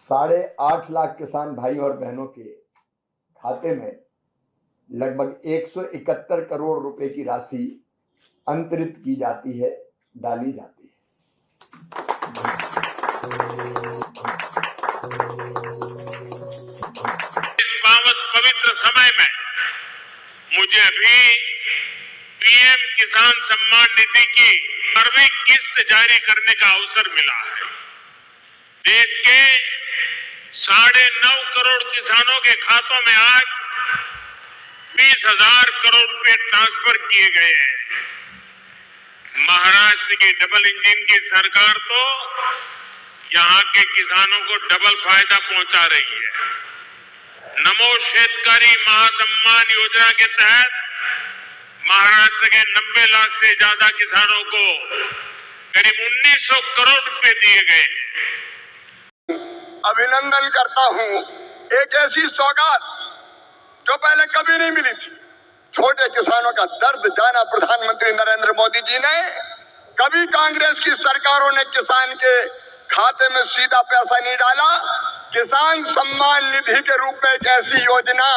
8.5 लाख किसान भाई और बहनों के खाते में लगभग 171 करोड़ रुपए की राशि अंतरित की जाती है, डाली जाती है। इस पवित्र समय में मुझे भी पीएम किसान सम्मान निधि की 12वीं किस्त जारी करने का अवसर मिला है। देश के 9.5 करोड़ किसानों के खातों में आज 20,000 करोड़ रुपए ट्रांसफर किए गए हैं। महाराष्ट्र की डबल इंजन की सरकार तो यहां के किसानों को डबल फायदा पहुंचा रही है। नमो शेतकारी महासम्मान योजना के तहत महाराष्ट्र के 90 लाख से ज्यादा किसानों को करीब 1900 करोड़ रुपए दिए गए। अभिनंदन करता हूं। एक ऐसी सौगात जो पहले कभी नहीं मिली थी। छोटे किसानों का दर्द जाना प्रधानमंत्री नरेंद्र मोदी जी ने। कभी कांग्रेस की सरकारों ने किसान के खाते में सीधा पैसा नहीं डाला। किसान सम्मान निधि के रूप में एक ऐसी योजना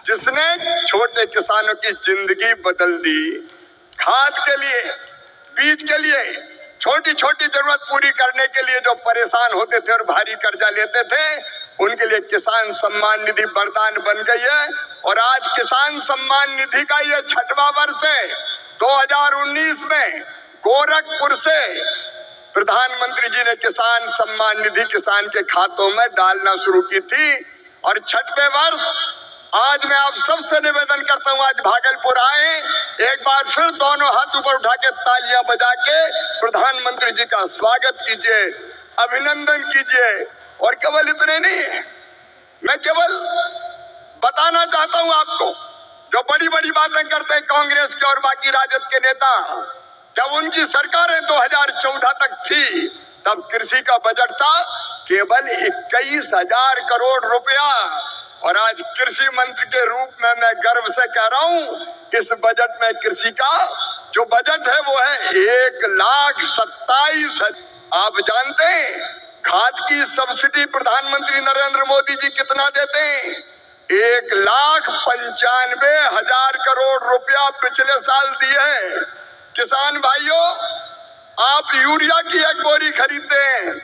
जिसने छोटे किसानों की जिंदगी बदल दी। खाद के लिए, बीज के लिए, छोटी छोटी जरूरत पूरी करने के लिए जो परेशान होते थे और भारी कर्जा लेते थे, उनके लिए किसान सम्मान निधि वरदान बन गई है। और आज किसान सम्मान निधि का ये 6वां वर्ष है। 2019 में गोरखपुर से प्रधानमंत्री जी ने किसान सम्मान निधि किसान के खातों में डालना शुरू की थी। और 6वें वर्ष आज मैं आप सबसे निवेदन करता हूं, आज भागलपुर आए, एक बार फिर दोनों हाथ ऊपर उठा के तालियां बजा के प्रधानमंत्री जी का स्वागत कीजिए, अभिनंदन कीजिए। और केवल इतने नहीं, मैं केवल बताना चाहता हूं आपको, जो बड़ी बड़ी बातें करते हैं कांग्रेस के और बाकी राजद के नेता, जब उनकी सरकारें 2014 तक थी, तब कृषि का बजट था केवल 21,000 करोड़ रुपया। और आज कृषि मंत्री के रूप में मैं गर्व से कह रहा हूं, इस बजट में कृषि का जो बजट है वो है 1,27,000। आप जानते हैं खाद की सब्सिडी प्रधानमंत्री नरेंद्र मोदी जी कितना देते हैं? 1,95,000 करोड़ रुपया पिछले साल दिए हैं। किसान भाइयों, आप यूरिया की एक बोरी खरीदते हैं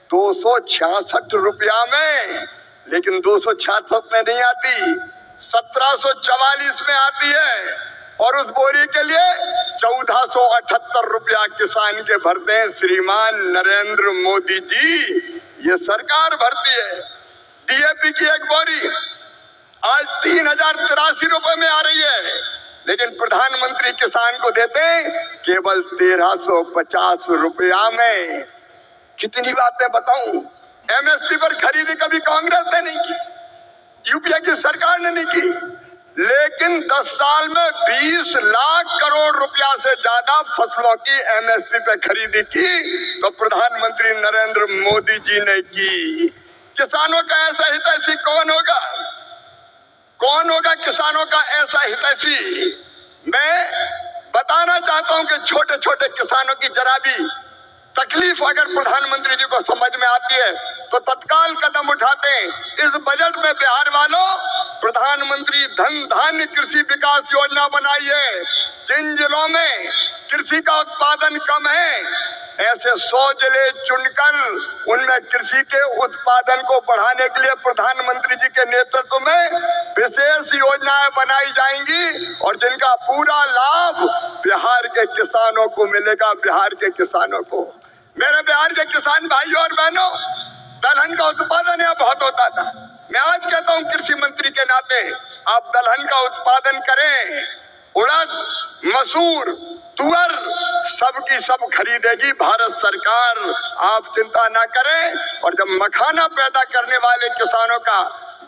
266 रुपया में, लेकिन 266 में नहीं आती, 1744 में आती है। और उस बोरी के लिए 1478 रुपया किसान के भरते हैं श्रीमान नरेंद्र मोदी जी, ये सरकार भरती है। डीएपी की एक बोरी आज 3,083 रुपए में आ रही है, लेकिन प्रधानमंत्री किसान को देते हैं केवल 1,350 रुपया में। कितनी बातें बताऊं। एमएसपी पर खरीदी कभी कांग्रेस ने नहीं की, यूपीए की सरकार ने नहीं की, लेकिन 10 साल में 20 लाख करोड़ रुपया से ज्यादा फसलों की एमएसपी पे खरीदी की तो प्रधानमंत्री नरेंद्र मोदी जी ने की। किसानों का ऐसा हितैषी कौन होगा? कौन होगा किसानों का ऐसा हितैषी? मैं बताना चाहता हूं कि छोटे छोटे किसानों की जरा भी तकलीफ अगर प्रधानमंत्री जी को समझ में आती है तो तत्काल कदम उठाते हैं। इस बजट में बिहार वालों प्रधानमंत्री धन धान्य कृषि विकास योजना बनाई है। जिन जिलों में कृषि का उत्पादन कम है, ऐसे 100 जिले चुनकर उनमें कृषि के उत्पादन को बढ़ाने के लिए प्रधानमंत्री जी के नेतृत्व में विशेष योजनाएं बनाई जाएंगी और जिनका पूरा लाभ बिहार के किसानों को मिलेगा। बिहार के किसानों को, मेरे बिहार के किसान भाइयों और बहनों, दलहन का उत्पादन यहाँ बहुत होता था। मैं आज कहता हूँ कृषि मंत्री के नाते, आप दलहन का उत्पादन करें। उड़द, मसूर, तुअर सबकी सब खरीदेगी भारत सरकार, आप चिंता ना करें। और जब मखाना पैदा करने वाले किसानों का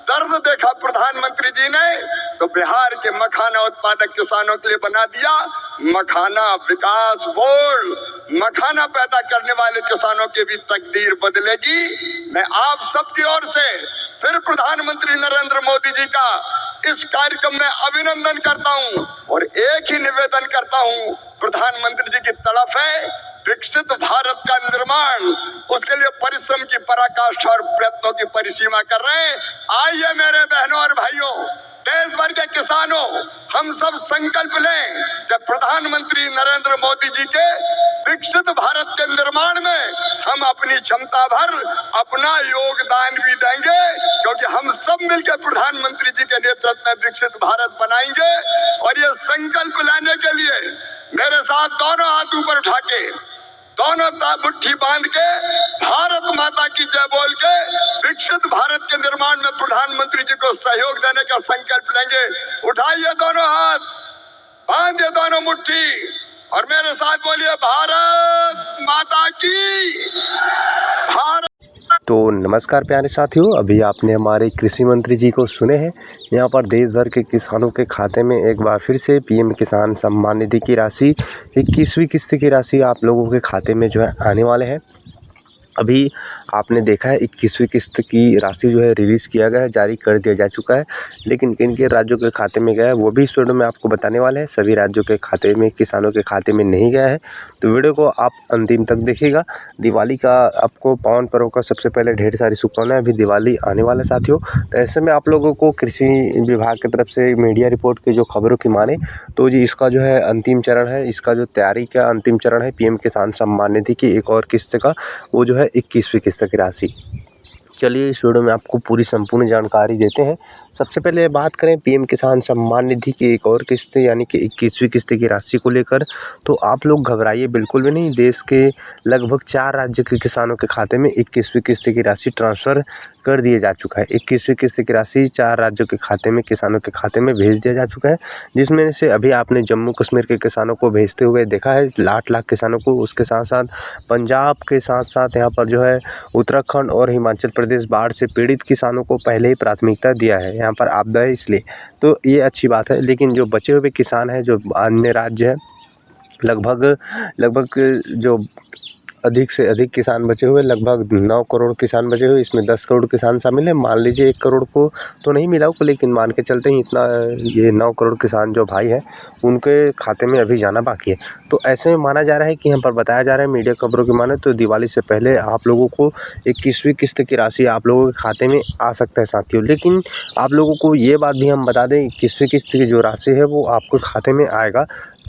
दर्द देखा प्रधानमंत्री जी ने, तो बिहार के मखाना उत्पादक किसानों के लिए बना दिया मखाना विकास बोर्ड। मखाना पैदा करने वाले किसानों की भी तकदीर बदलेगी। मैं आप सबकी ओर से फिर प्रधानमंत्री नरेंद्र मोदी जी का इस कार्यक्रम में अभिनंदन करता हूं और एक ही निवेदन करता हूं, प्रधानमंत्री जी की तड़प है विकसित भारत का निर्माण, उसके लिए परिश्रम की पराकाष्ठा और प्रयत्नों की परिसीमा कर रहे हैं। आइए मेरे बहनों और भाइयों, देश भर के किसानों, हम सब संकल्प लें कि प्रधानमंत्री नरेंद्र मोदी जी के विकसित भारत के निर्माण में हम अपनी क्षमता भर अपना योगदान भी देंगे, क्योंकि हम सब मिलकर प्रधानमंत्री जी के नेतृत्व में विकसित भारत बनाएंगे। और ये संकल्प लेने के लिए मेरे साथ दोनों हाथ ऊपर उठा के, दोनों मुट्ठी बांध के, भारत माता की जय बोल के विकसित भारत के निर्माण में प्रधानमंत्री जी को सहयोग देने का संकल्प लेंगे। उठाइए दोनों हाथ, बांधिए दोनों मुट्ठी और मेरे साथ बोलिए, भारत माता की। भारत। तो नमस्कार प्यारे साथियों, अभी आपने हमारे कृषि मंत्री जी को सुने हैं। यहाँ पर देश भर के किसानों के खाते में एक बार फिर से पीएम किसान सम्मान निधि की राशि 21वीं किस्त की राशि आप लोगों के खाते में जो है आने वाले हैं। अभी आपने देखा है 21वीं किस्त की राशि जो है रिलीज़ किया गया है, जारी कर दिया जा चुका है, लेकिन किन किन राज्यों के खाते में गया है वो भी इस वीडियो में आपको बताने वाले हैं। सभी राज्यों के खाते में, किसानों के खाते में नहीं गया है, तो वीडियो को आप अंतिम तक देखिएगा। दिवाली का आपको पावन पर्व का सबसे पहले ढेर सारी शुभकामनाएं। अभी दिवाली आने वाला साथियों, तो ऐसे में आप लोगों को कृषि विभाग की तरफ से मीडिया रिपोर्ट की जो खबरों की माने तो जी इसका जो है अंतिम चरण है, इसका जो तैयारी का अंतिम चरण है पीएम किसान सम्मान निधि की एक और किस्त का, वो जो है 21वीं किस्त की राशि। चलिए इस वीडियो में आपको पूरी संपूर्ण जानकारी देते हैं। सबसे पहले बात करें पीएम किसान सम्मान निधि की एक और किस्त यानी कि 21वीं किस्त की राशि को लेकर, तो आप लोग घबराइए बिल्कुल भी नहीं। देश के लगभग 4 राज्य के किसानों के खाते में 21वीं किस्त की राशि ट्रांसफ़र कर दिए जा चुका है। 21वीं किस्त की राशि 4 राज्यों के खाते में, किसानों के खाते में भेज दिया जा चुका है, जिसमें से अभी आपने जम्मू कश्मीर के किसानों को भेजते हुए देखा है, 8 लाख किसानों को। उसके साथ साथ पंजाब के साथ साथ यहाँ पर जो है उत्तराखंड और हिमाचल प्रदेश बाढ़ से पीड़ित किसानों को पहले ही प्राथमिकता दिया है। यहाँ पर आपदा है इसलिए, तो ये अच्छी बात है। लेकिन जो बचे हुए किसान हैं, जो अन्य राज्य हैं, लगभग जो अधिक से अधिक किसान बचे हुए, लगभग 9 करोड़ किसान बचे हुए, इसमें 10 करोड़ किसान शामिल हैं। मान लीजिए 1 करोड़ को तो नहीं मिला होगा, लेकिन मान के चलते ही इतना ये 9 करोड़ किसान जो भाई हैं उनके खाते में अभी जाना बाकी है। तो ऐसे में माना जा रहा है कि यहाँ पर बताया जा रहा है मीडिया खबरों की माने तो दिवाली से पहले आप लोगों को 21वीं किस्त की राशि आप लोगों के खाते में आ सकता है साथियों। लेकिन आप लोगों को ये बात भी हम बता दें, 21वीं किस्त की जो राशि है वो आपके खाते में आएगा,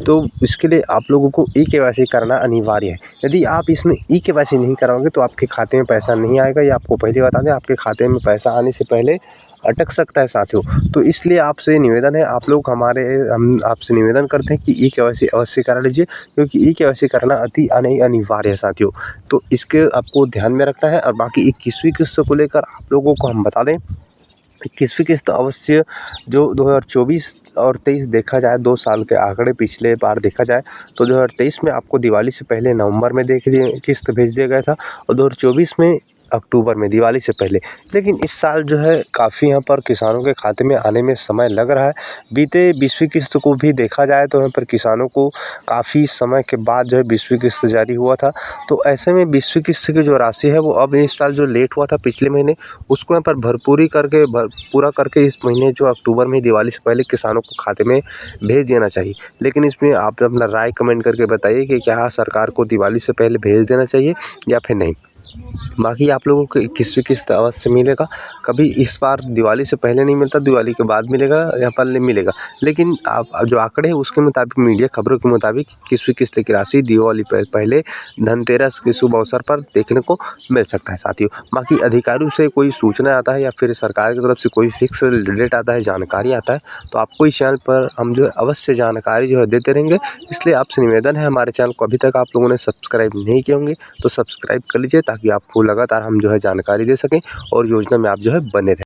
तो इसके लिए आप लोगों को ई-केवाईसी करना अनिवार्य है। यदि आप इसमें ई-केवाईसी नहीं कराओगे तो आपके खाते में पैसा नहीं आएगा। ये आपको पहले बता दें, आपके खाते में पैसा आने से पहले अटक सकता है साथियों। तो इसलिए आपसे निवेदन है, हम आपसे निवेदन करते हैं कि ई-केवाईसी अवश्य करा लीजिए, क्योंकि ई-केवाईसी करना अनिवार्य है साथियों। तो इसके आपको ध्यान में रखना है। और बाकी 21वीं किस्त को लेकर आप लोगों को हम बता दें, 21वीं किस्त अवश्य जो 2024 और 23 देखा जाए, 2 साल के आंकड़े पिछले बार देखा जाए तो 2023 में आपको दिवाली से पहले नवंबर में किस्त भेज दिया गया था और 2024 में अक्टूबर में, दिवाली से पहले। लेकिन इस साल जो है काफ़ी यहाँ पर किसानों के खाते में आने में समय लग रहा है। बीते 20वीं किस्त को भी देखा जाए तो यहाँ पर किसानों को काफ़ी समय के बाद जो है 20वीं किस्त जारी हुआ था। तो ऐसे में 20वीं किस्त की जो राशि है वो अब इस साल जो लेट हुआ था पिछले महीने, उसको यहाँ पर पूरा करके इस महीने जो अक्टूबर में दिवाली से पहले किसानों को खाते में भेज देना चाहिए। लेकिन इसमें आप अपना राय कमेंट करके बताइए कि क्या सरकार को दिवाली से पहले भेज देना चाहिए या फिर नहीं। बाकी आप लोगों को 21वीं किस्त अवश्य मिलेगा। कभी इस बार दिवाली से पहले नहीं मिलता, दिवाली के बाद मिलेगा या पहले मिलेगा। लेकिन आप जो आंकड़े हैं उसके मुताबिक, मीडिया खबरों के मुताबिक 21वीं किस्त की राशि दिवाली पहले धनतेरस के शुभ अवसर पर देखने को मिल सकता है साथियों। बाकी अधिकारियों से कोई सूचना आता है या फिर सरकार की तरफ से कोई फिक्स डेट आता है, जानकारी आता है, तो आपको इस चैनल पर हम जो है अवश्य जानकारी जो है देते रहेंगे। इसलिए आपसे निवेदन है, हमारे चैनल को अभी तक आप लोगों ने सब्सक्राइब नहीं किए होंगे तो सब्सक्राइब कर लीजिए, ताकि आपको लगातार हम जो है जानकारी दे सकें और योजना में आप जो है बने रहें।